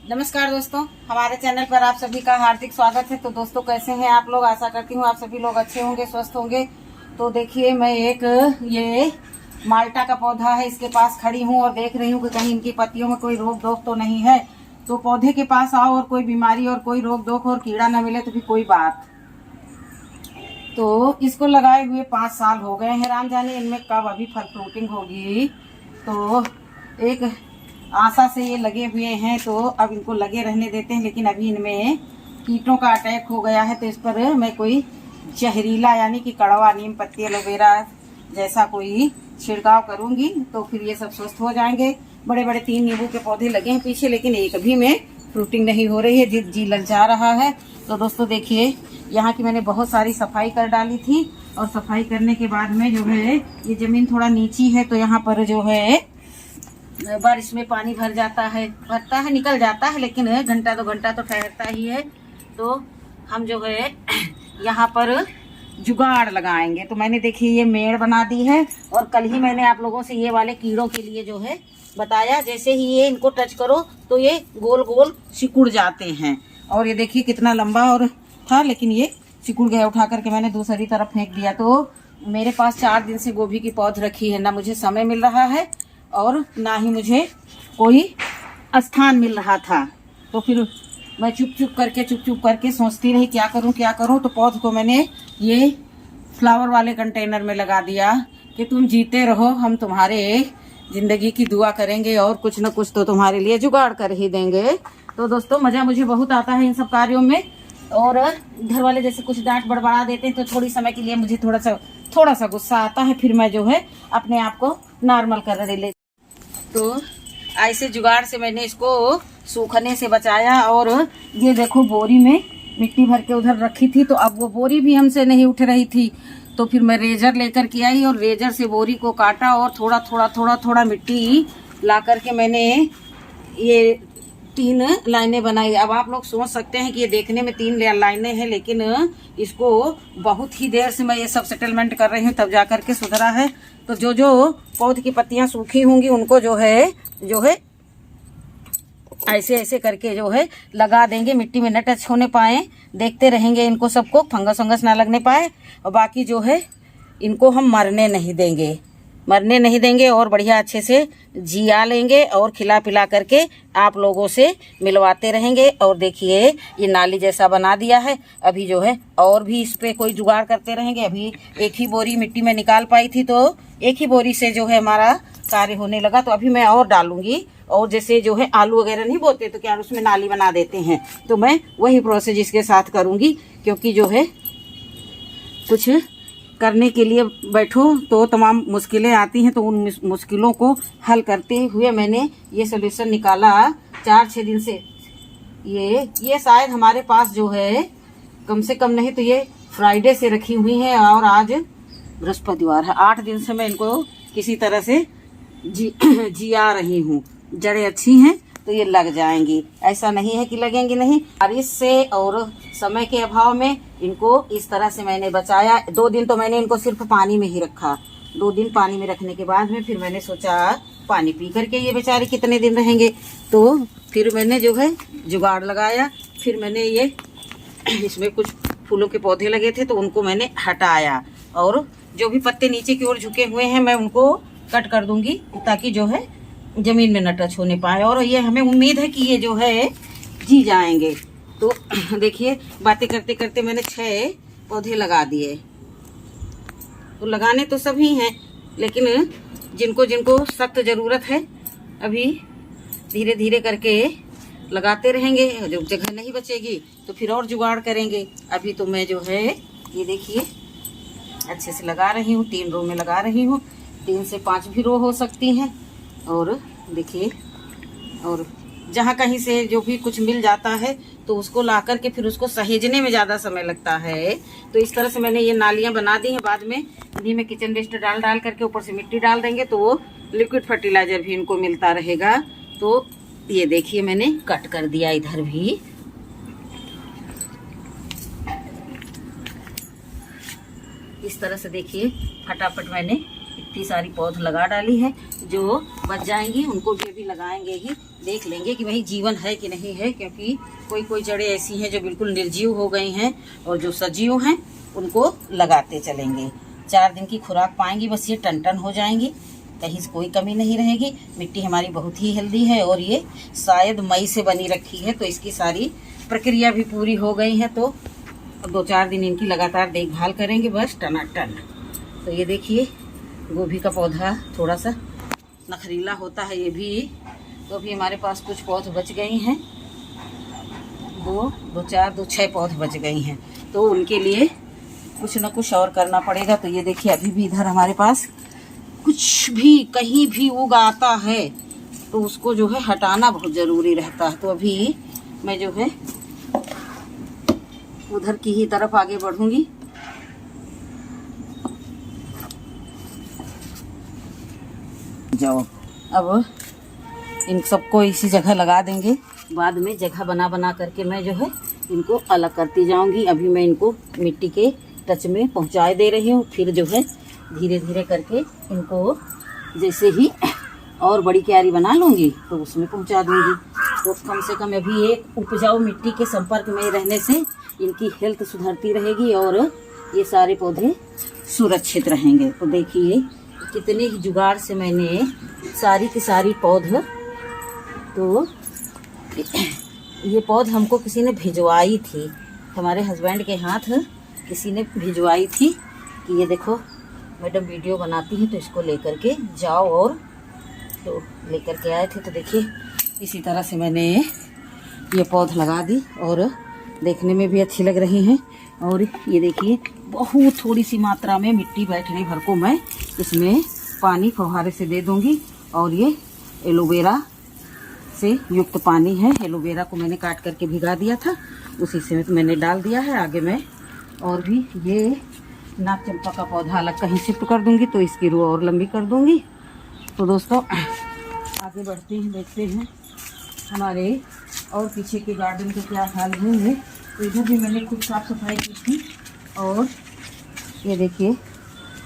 नमस्कार दोस्तों, हमारे चैनल पर आप सभी का हार्दिक स्वागत है। तो दोस्तों, कैसे हैं आप लोग? आशा करती हूँ आप सभी लोग अच्छे होंगे, स्वस्थ होंगे। तो देखिए, मैं एक ये माल्टा का पौधा है, इसके पास खड़ी हूँ और देख रही हूँ कि कहीं इनकी पत्तियों में कोई रोक टोक तो नहीं है। तो पौधे के पास आओ और कोई बीमारी और कोई रोक टोक और कीड़ा न मिले तो भी कोई बात। तो इसको लगाए हुए 5 साल हो गए हैं। राम जाने इनमें कब अभी फल फ्रूटिंग होगी। तो एक आशा से ये लगे हुए हैं, तो अब इनको लगे रहने देते हैं। लेकिन अभी इनमें कीटों का अटैक हो गया है, तो इस पर मैं कोई जहरीला यानी कि कड़वा नीम पत्ती एलोवेरा जैसा कोई छिड़काव करूंगी, तो फिर ये सब स्वस्थ हो जाएंगे। बड़े बड़े 3 नींबू के पौधे लगे हैं पीछे, लेकिन एक भी में फ्रूटिंग नहीं हो रही है, जी ललचा रहा है। तो दोस्तों देखिए, यहाँ की मैंने बहुत सारी सफाई कर डाली थी, और सफाई करने के बाद में जो है ये जमीन थोड़ा नीची है, तो यहाँ पर जो है बारिश में पानी भरता है, निकल जाता है, लेकिन घंटा 2 घंटा तो ठहरता ही है। तो हम जो है यहाँ पर जुगाड़ लगाएंगे। तो मैंने देखिए ये मेड़ बना दी है, और कल ही मैंने आप लोगों से ये वाले कीड़ों के लिए जो है बताया, जैसे ही ये इनको टच करो तो ये गोल गोल सिकुड़ जाते हैं। और ये देखिए कितना लंबा और था, लेकिन ये सिकुड़ गया। उठा करके मैंने दूसरी तरफ फेंक दिया। तो मेरे पास 4 दिन से गोभी की पौध रखी है, ना मुझे समय मिल रहा है और ना ही मुझे कोई स्थान मिल रहा था। तो फिर मैं चुप चुप करके सोचती रही क्या करूं। तो पौध को मैंने ये फ्लावर वाले कंटेनर में लगा दिया कि तुम जीते रहो, हम तुम्हारे जिंदगी की दुआ करेंगे और कुछ न कुछ तो तुम्हारे लिए जुगाड़ कर ही देंगे। तो दोस्तों, मजा मुझे बहुत आता है इन सब कार्यों में। और घर वाले जैसे कुछ डांट बड़बड़ा देते हैं, तो थोड़ी समय के लिए मुझे थोड़ा सा गुस्सा आता है, फिर मैं जो है अपने आप को नॉर्मल कर ले। तो ऐसे जुगाड़ से मैंने इसको सूखने से बचाया। और ये देखो, बोरी में मिट्टी भर के उधर रखी थी, तो अब वो बोरी भी हमसे नहीं उठ रही थी। तो फिर मैं रेजर लेकर के आई और रेजर से बोरी को काटा, और थोड़ा मिट्टी ला करके मैंने ये 3 लाइनें बनाई। अब आप लोग सोच सकते हैं कि ये देखने में 3 लाइनें हैं, लेकिन इसको बहुत ही देर से मैं ये सब सेटलमेंट कर रही हूँ, तब जा करके सुधरा है। तो जो पौध की पत्तियां सूखी होंगी उनको जो है ऐसे करके जो है लगा देंगे, मिट्टी में न टच होने पाए। देखते रहेंगे इनको सबको, फंगस वंगस ना लगने पाए। और बाकी जो है इनको हम मरने नहीं देंगे और बढ़िया अच्छे से जिया लेंगे, और खिला पिला करके आप लोगों से मिलवाते रहेंगे। और देखिए, ये नाली जैसा बना दिया है। अभी जो है और भी इस पे कोई जुगाड़ करते रहेंगे। अभी एक ही बोरी मिट्टी में निकाल पाई थी, तो एक ही बोरी से जो है हमारा कार्य होने लगा। तो अभी मैं और डालूंगी, और जैसे जो है आलू वगैरह नहीं बोते तो क्या उसमें नाली बना देते हैं, तो मैं वही प्रोसेस इसके साथ करूंगी। क्योंकि जो है कुछ करने के लिए बैठो तो तमाम मुश्किलें आती हैं, तो उन मुश्किलों को हल करते हुए मैंने ये सोल्यूशन निकाला 4-6 दिन से। ये शायद हमारे पास जो है कम से कम नहीं तो ये फ्राइडे से रखी हुई है, और आज बृहस्पतिवार है। 8 दिन से मैं इनको किसी तरह से जिया रही हूँ। जड़ें अच्छी हैं तो ये लग जाएंगी, ऐसा नहीं है कि लगेंगी नहीं। बारिश से और समय के अभाव में इनको इस तरह से मैंने बचाया। 2 दिन तो मैंने इनको सिर्फ पानी में ही रखा। 2 दिन पानी में रखने के बाद में फिर मैंने सोचा पानी पी करके ये बेचारे कितने दिन रहेंगे। तो फिर मैंने जो है जुगाड़ लगाया। फिर मैंने ये इसमें कुछ फूलों के पौधे लगे थे, तो उनको मैंने हटाया, और जो भी पत्ते नीचे की ओर झुके हुए हैं मैं उनको कट कर दूंगी, ताकि जो है जमीन में न टच होने पाए। और ये हमें उम्मीद है कि ये जो है जी जाएंगे। तो देखिए, बातें करते करते मैंने 6 पौधे लगा दिए। तो लगाने तो सभी हैं, लेकिन जिनको जिनको सख्त ज़रूरत है अभी धीरे धीरे करके लगाते रहेंगे। जब जगह नहीं बचेगी तो फिर और जुगाड़ करेंगे। अभी तो मैं जो है ये देखिए अच्छे से लगा रही हूँ, 3 रो में लगा रही हूँ। 3 से 5 भी रो हो सकती हैं। और देखिए, और जहाँ कहीं से जो भी कुछ मिल जाता है तो उसको ला करके फिर उसको सहेजने में ज़्यादा समय लगता है। तो इस तरह से मैंने ये नालियाँ बना दी हैं। बाद में इन्हीं में किचन वेस्ट डाल करके ऊपर से मिट्टी डाल देंगे, तो वो लिक्विड फर्टिलाइजर भी इनको मिलता रहेगा। तो ये देखिए, मैंने कट कर दिया इधर भी। इस तरह से देखिए फटाफट मैंने इतनी सारी पौध लगा डाली है, जो बच जाएंगी उनको भी अभी लगाएंगे ही, देख लेंगे कि भाई जीवन है कि नहीं है, क्योंकि कोई कोई जड़ें ऐसी हैं जो बिल्कुल निर्जीव हो गई हैं और जो सजीव हैं उनको लगाते चलेंगे। 4 दिन की खुराक पाएंगी, बस ये टन टन हो जाएंगी, कहीं से कोई कमी नहीं रहेगी। मिट्टी हमारी बहुत ही हेल्दी है और ये शायद मई से बनी रखी है, तो इसकी सारी प्रक्रिया भी पूरी हो गई है। तो 2-4 दिन इनकी लगातार देखभाल करेंगे, बस टनाटन। तो ये देखिए गोभी का पौधा थोड़ा सा नखरीला होता है ये भी, तो अभी हमारे पास कुछ पौध बच गई हैं, 6 पौध बच गई हैं, तो उनके लिए कुछ न कुछ और करना पड़ेगा। तो ये देखिए अभी भी इधर हमारे पास कुछ भी कहीं भी उग आता है तो उसको जो है हटाना बहुत ज़रूरी रहता है। तो अभी मैं जो है उधर की ही तरफ आगे बढ़ूंगी। जाओ, अब इन सबको इसी जगह लगा देंगे, बाद में जगह बना बना करके मैं जो है इनको अलग करती जाऊंगी। अभी मैं इनको मिट्टी के टच में पहुंचाए दे रही हूँ, फिर जो है धीरे धीरे करके इनको जैसे ही और बड़ी क्यारी बना लूँगी तो उसमें पहुंचा दूंगी। तो कम से कम अभी एक उपजाऊ मिट्टी के संपर्क में रहने से इनकी हेल्थ सुधरती रहेगी और ये सारे पौधे सुरक्षित रहेंगे। तो देखिए कितने ही जुगाड़ से मैंने सारी की सारी पौध, तो ये पौध हमको किसी ने भिजवाई थी, हमारे हस्बैंड के हाथ किसी ने भिजवाई थी कि ये देखो मैडम वीडियो बनाती है तो इसको लेकर के जाओ, और तो लेकर के आए थे। तो देखिए इसी तरह से मैंने ये पौध लगा दी और देखने में भी अच्छी लग रही हैं। और ये देखिए बहुत थोड़ी सी मात्रा में मिट्टी बैठने भर को मैं इसमें पानी फव्वारे से दे दूंगी। और ये एलोवेरा से युक्त पानी है, एलोवेरा को मैंने काट करके भिगा दिया था, उसी से मैंने डाल दिया है। आगे मैं और भी ये नाग चंपा का पौधा अलग कहीं शिफ्ट कर दूंगी तो इसकी रो और लंबी कर दूंगी। तो दोस्तों आगे बढ़ते हैं, देखते हैं हमारे और पीछे के गार्डन के क्या हाल है। तो इधर भी मैंने कुछ साफ सफाई की थी और ये देखिए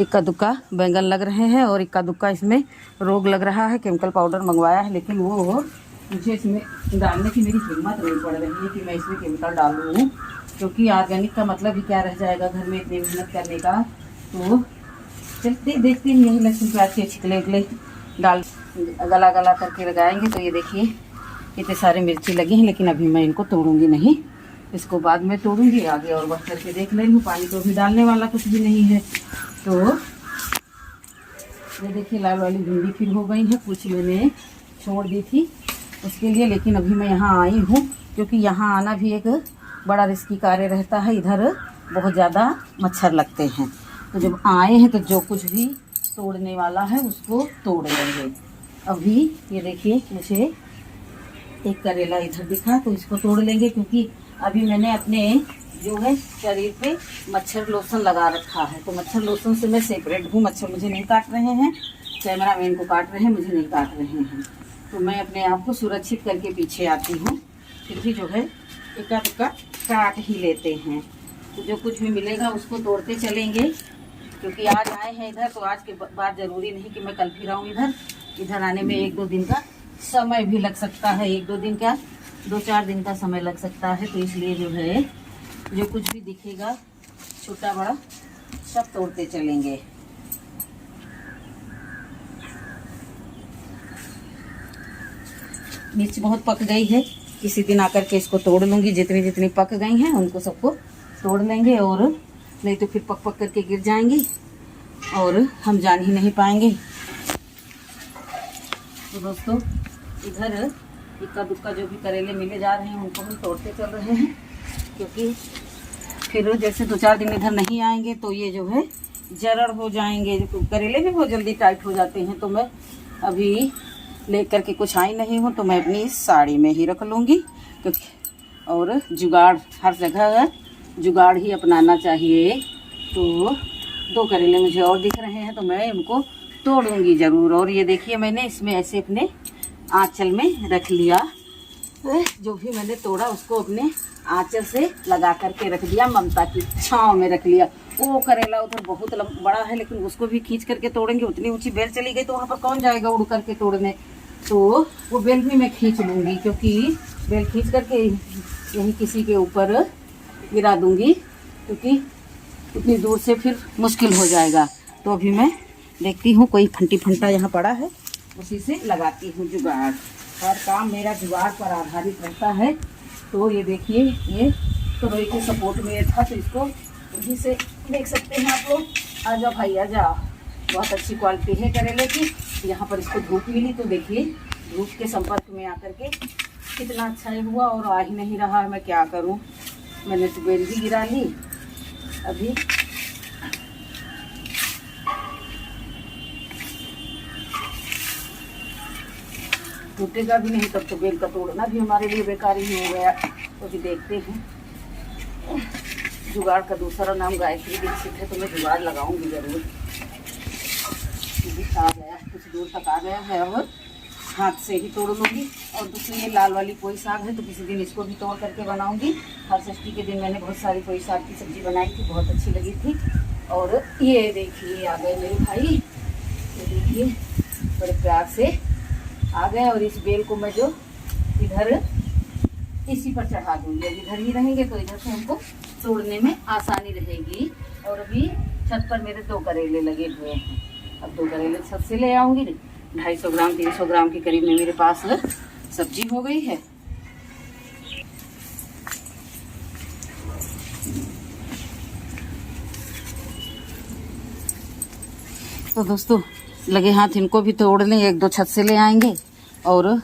इक्का दुक्का बैंगन लग रहे हैं और इक्का दुक्का इसमें रोग लग रहा है। केमिकल पाउडर मंगवाया है, लेकिन वो मुझे इसमें डालने की मेरी हिम्मत नहीं पड़ रही है कि मैं इसमें केमिकल डालूँ, क्योंकि ऑर्गेनिक का मतलब ही क्या रह जाएगा घर में इतनी मेहनत करने का। तो चलते देखते हैं, यही लहसुन प्याज के छिकले उकले डाल गला गला करके लगाएंगे। तो ये देखिए इतने सारे मिर्ची लगी हैं, लेकिन अभी मैं इनको तोड़ूंगी नहीं, इसको बाद में तोड़ूंगी। आगे और बढ़ करके देख लेंगे, पानी तो भी डालने वाला कुछ भी नहीं है। तो ये देखिए लाल वाली भिंडी फिर हो गई है, कुछ मैंने छोड़ दी थी उसके लिए, लेकिन अभी मैं यहाँ आई हूँ क्योंकि यहाँ आना भी एक बड़ा रिस्की कार्य रहता है। इधर बहुत ज़्यादा मच्छर लगते हैं, तो जब आए हैं तो जो कुछ भी तोड़ने वाला है उसको तोड़ लेंगे। अभी ये देखिए मुझे एक करेला इधर दिखा तो इसको तोड़ लेंगे, क्योंकि अभी मैंने अपने जो है शरीर पे मच्छर लोशन लगा रखा है। तो मच्छर लोशन से मैं सेपरेट हूँ, मच्छर मुझे नहीं काट रहे हैं, कैमरा मैन को काट रहे हैं, मुझे नहीं काट रहे हैं। तो मैं अपने आप को सुरक्षित करके पीछे आती हूँ, फिर भी जो है इक्का दुक्का काट ही लेते हैं। तो जो कुछ भी मिलेगा उसको तोड़ते चलेंगे, क्योंकि आज आए हैं इधर तो आज के बाद ज़रूरी नहीं कि मैं कल फिर आऊँ इधर आने में 1-2 दिन का समय भी लग सकता है, 1-2 दिन का 2-4 दिन का समय लग सकता है। तो इसलिए जो है जो कुछ भी दिखेगा छोटा बड़ा सब तोड़ते चलेंगे। मिर्च बहुत पक गई है, किसी दिन आकर के इसको तोड़ लूँगी, जितनी जितनी पक गई हैं उनको सबको तोड़ लेंगे, और नहीं तो फिर पक पक करके गिर जाएंगी और हम जान ही नहीं पाएंगे। तो दोस्तों इधर इक्का दुक्का जो भी करेले मिले जा रहे हैं उनको हम तोड़ते चल रहे हैं, क्योंकि फिर जैसे 2-4 दिन इधर नहीं आएंगे तो ये जो है जरड़ हो जाएंगे। करेले भी बहुत जल्दी टाइट हो जाते हैं। तो मैं अभी लेकर के कुछ आई नहीं हूँ, तो मैं अपनी साड़ी में ही रख लूँगी, क्योंकि और जुगाड़ हर जगह जुगाड़ ही अपनाना चाहिए। तो 2 करेले मुझे और दिख रहे हैं तो मैं उनको तोड़ूंगी ज़रूर। और ये देखिए मैंने इसमें ऐसे अपने आंचल में रख लिया, जो भी मैंने तोड़ा उसको अपने आंचल से लगा करके रख दिया, ममता की छांव में रख लिया। वो करेला उधर बहुत बड़ा है, लेकिन उसको भी खींच करके तोड़ेंगे। उतनी ऊंची बेल चली गई तो वहाँ पर कौन जाएगा उड़ करके तोड़ने, तो वो बेल भी मैं खींच लूँगी, क्योंकि बेल खींच करके यहीं किसी के ऊपर गिरा दूँगी, क्योंकि उतनी दूर से फिर मुश्किल हो जाएगा। तो अभी मैं देखती हूँ कोई फंटी फंटा यहाँ पड़ा है, उसी से लगाती हूँ जुगाड़। हर काम मेरा जुगाड़ पर आधारित रहता है। तो ये देखिए, ये तो रोई के सपोर्ट में था, तो इसको वहीं से देख सकते हैं आप लोग। आ जाओ भाई आ जाओ, बहुत अच्छी क्वालिटी है करेले की। यहाँ पर इसको धूप मिली तो देखिए धूप के संपर्क में आकर के कितना अच्छा हुआ, और आ ही नहीं रहा है। मैं क्या करूँ, मैंने तो बेल भी गिरा ली। अभी टूटेगा भी नहीं तब तो बेल का तोड़ना भी हमारे लिए बेकार ही हो गया। तो भी देखते हैं, जुगाड़ का दूसरा नाम गायत्री दीक्षित है, तो मैं जुगाड़ लगाऊंगी जरूर। आ गया, कुछ दूर तक आ गया है, और हाथ से ही तोड़ लूँगी। और दूसरी ये लाल वाली पोई साग है, तो किसी दिन इसको भी तोड़ करके बनाऊंगी। हर षष्ठी के दिन मैंने बहुत सारी पोई साग की सब्जी बनाई थी, बहुत अच्छी लगी थी। और ये देखिए आ गए मेरे भाई, ये देखिए बड़े प्यार से आ गए। और इस बेल को मैं जो इधर इसी पर चढ़ा दूंगी, इधर ही रहेंगे तो इधर से हमको तोड़ने में आसानी रहेगी। और अभी छत पर मेरे 2 करेले लगे हुए हैं, अब 2 करेले छत से ले आऊंगी। 250 ग्राम 300 ग्राम के करीब में मेरे पास सब्जी हो गई है। तो दोस्तों लगे हाथ इनको भी तोड़ लें, 1-2 छत से ले आएंगे। और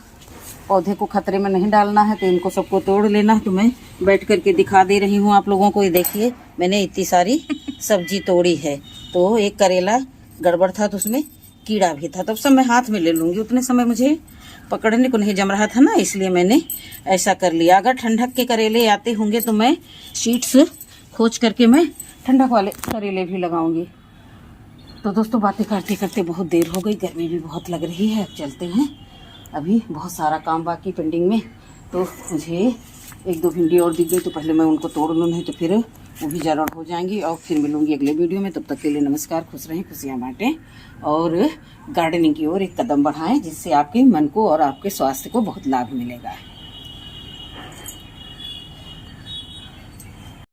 पौधे को खतरे में नहीं डालना है, तो इनको सबको तोड़ लेना है। तो मैं बैठ करके दिखा दे रही हूँ आप लोगों को। ये देखिए मैंने इतनी सारी सब्जी तोड़ी है। तो एक करेला गड़बड़ था तो उसमें कीड़ा भी था, तब सब मैं हाथ में ले लूँगी। उतने समय मुझे पकड़ने को नहीं जम रहा था ना, इसलिए मैंने ऐसा कर लिया। अगर ठंडक के करेले आते होंगे तो मैं शीट्स खोज करके मैं ठंडक वाले करेले भी लगाऊंगी। तो दोस्तों बातें करते करते बहुत देर हो गई, गर्मी भी बहुत लग रही है। अब चलते हैं, अभी बहुत सारा काम बाकी पेंडिंग में। तो मुझे 1-2 भिंडी और दिख गई, तो पहले मैं उनको तोड़ लूँ, नहीं तो फिर वो भी जरूर हो जाएंगी। और फिर मिलूंगी अगले वीडियो में। तब तक के लिए नमस्कार, खुश रहें, खुशियाँ बांटें और गार्डनिंग की ओर एक कदम बढ़ाएं, जिससे आपके मन को और आपके स्वास्थ्य को बहुत लाभ मिलेगा।